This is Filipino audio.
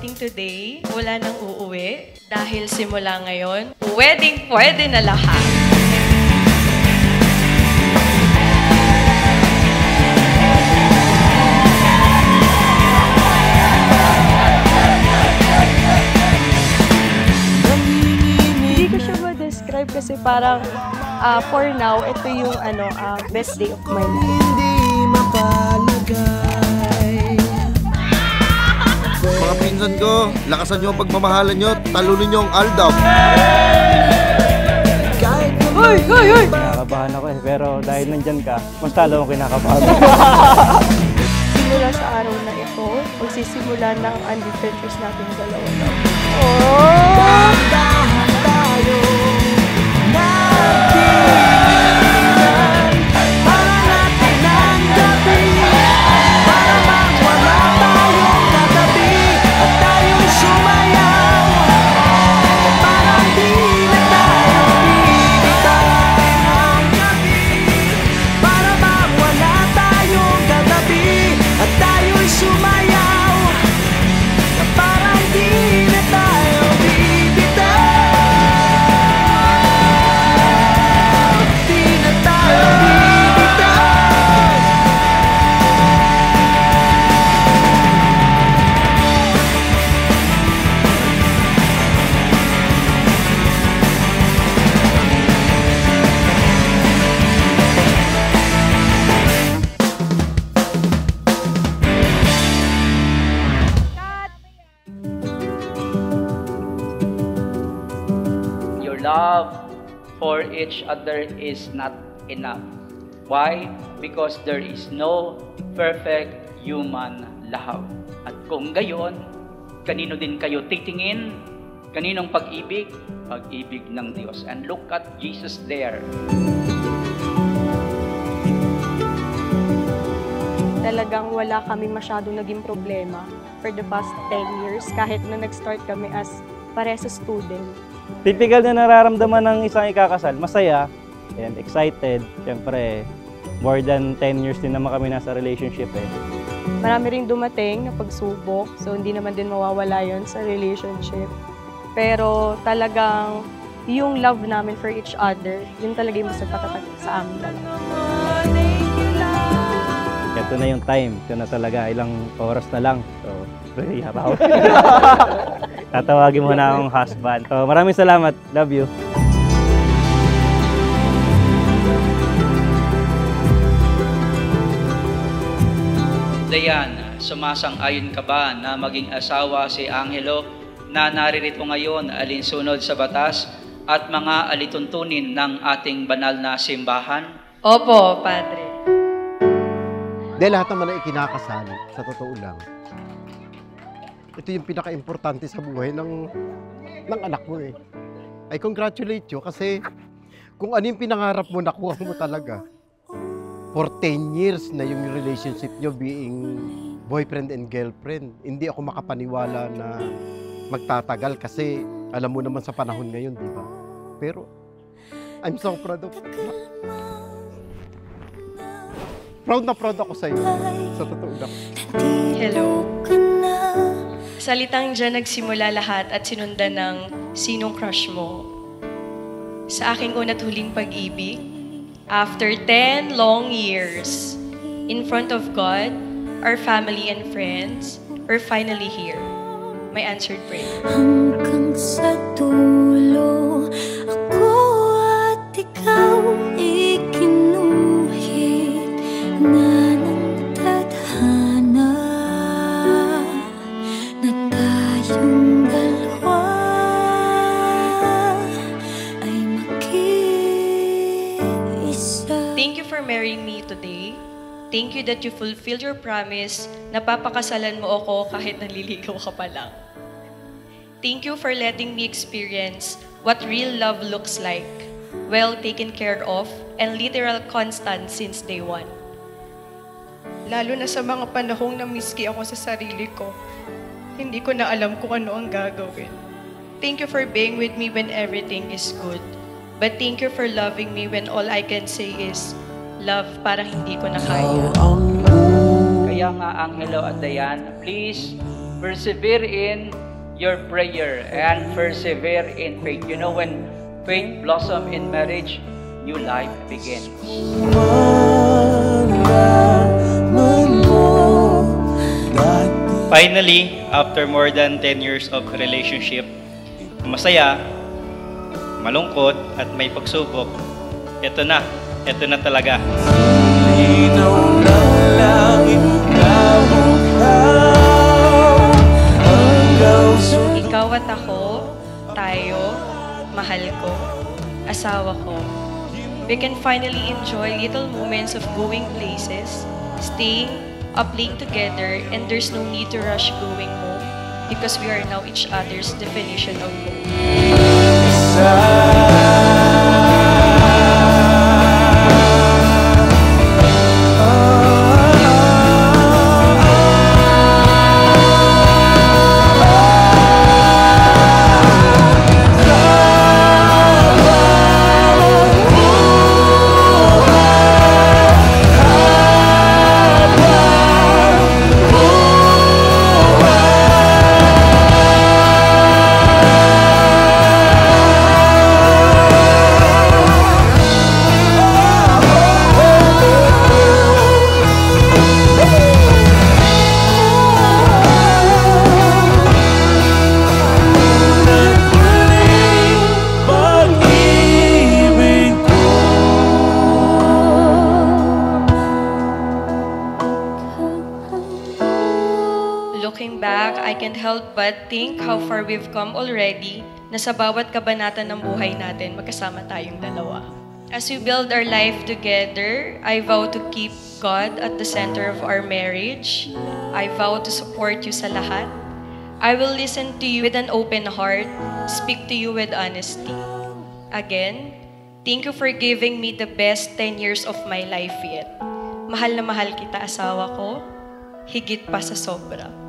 starting today, wala nang uuwi. Dahil simula ngayon, pwede na lahat. Hindi ko siya ma-describe kasi parang for now, ito yung best day of my life. Hindi mapalagay. Mga pinsan ko, lakasan nyo ang pagmamahalan nyo, talunin nyo ang Aldab. Hoy! Kinakabahan ako pero dahil nandyan ka, mas talo akong kinakabahan. Simula sa araw na ito, magsisimula ng adventures natin dalawa. Love for each other is not enough. Why? Because there is no perfect human love. At kung gayon, kanino din kayo titingin? Kaninong pag-ibig? Pag-ibig ng Diyos. And look at Jesus there. Talagang wala kami masyadong naging problema for the past 10 years kahit na nag-start kami as pareho student. Typical na nararamdaman ng isang ikakasal, masaya and excited. Siyempre, more than 10 years din naman kami nasa relationship eh. Marami ring dumating na pagsubok, so hindi naman din mawawala yon sa relationship. Pero talagang yung love namin for each other, yun talaga yung mas nagpatatag sa amin talaga. Ito na yung time, ito na talaga, ilang oras na lang. So, ready ako. Tatawagin mo na akong husband. So, maraming salamat. Love you. Dayan, sumasang-ayon ka ba na maging asawa si Angelo na naririto ngayon alinsunod sa batas at mga alituntunin ng ating banal na simbahan? Opo, Padre. Dahil lahat naman ay ikinakasal, sa totoo lang. Ito yung pinaka-importante sa buhay ng anak mo eh. I congratulate you kasi kung ano yung pinangarap mo, nakuha mo talaga. For 10 years na yung relationship nyo being boyfriend and girlfriend, hindi ako makapaniwala na magtatagal kasi alam mo naman sa panahon ngayon, di ba? Pero I'm so proud of you. Proud na proud ako sa iyo, sa totoo lang. Hello. Salitang dyan nagsimula lahat at sinundan ng sinong crush mo. Sa aking una't huling pag-ibig, after 10 long years, in front of God, our family and friends, we're finally here. My answered prayer. Hanggang sa dulo, ako at ikaw ikinuhit na ng tadhana na tayong dalawa ay mag-iisa. Thank you for marrying me today. Thank you that you fulfilled your promise na papakasalan mo ako kahit naliligaw ka pa lang. Thank you for letting me experience what real love looks like, well taken care of, and literal constant since day one. Lalo na sa mga panahong na-miski ako sa sarili ko, hindi ko na alam kung ano ang gagawin. Thank you for being with me when everything is good. But thank you for loving me when all I can say is, love, parang hindi ko na kaya. Kaya nga, Angelo at Dayan, please persevere in your prayer and persevere in faith. You know, when faith blossom in marriage, new life begins. Finally, after more than 10 years of relationship, masaya, malungkot, at may pagsubok, ito na talaga. Ikaw at ako, tayo, mahal ko, asawa ko. We can finally enjoy little moments of going places, staying up late together, and there's no need to rush going home because we are now each other's definition of home. Looking back, I can't help but think how far we've come already na sa bawat kabanata ng buhay natin, magkasama tayong dalawa. As we build our life together, I vow to keep God at the center of our marriage. I vow to support you sa lahat. I will listen to you with an open heart, speak to you with honesty. Again, thank you for giving me the best 10 years of my life yet. Mahal na mahal kita, asawa ko, higit pa sa sobra.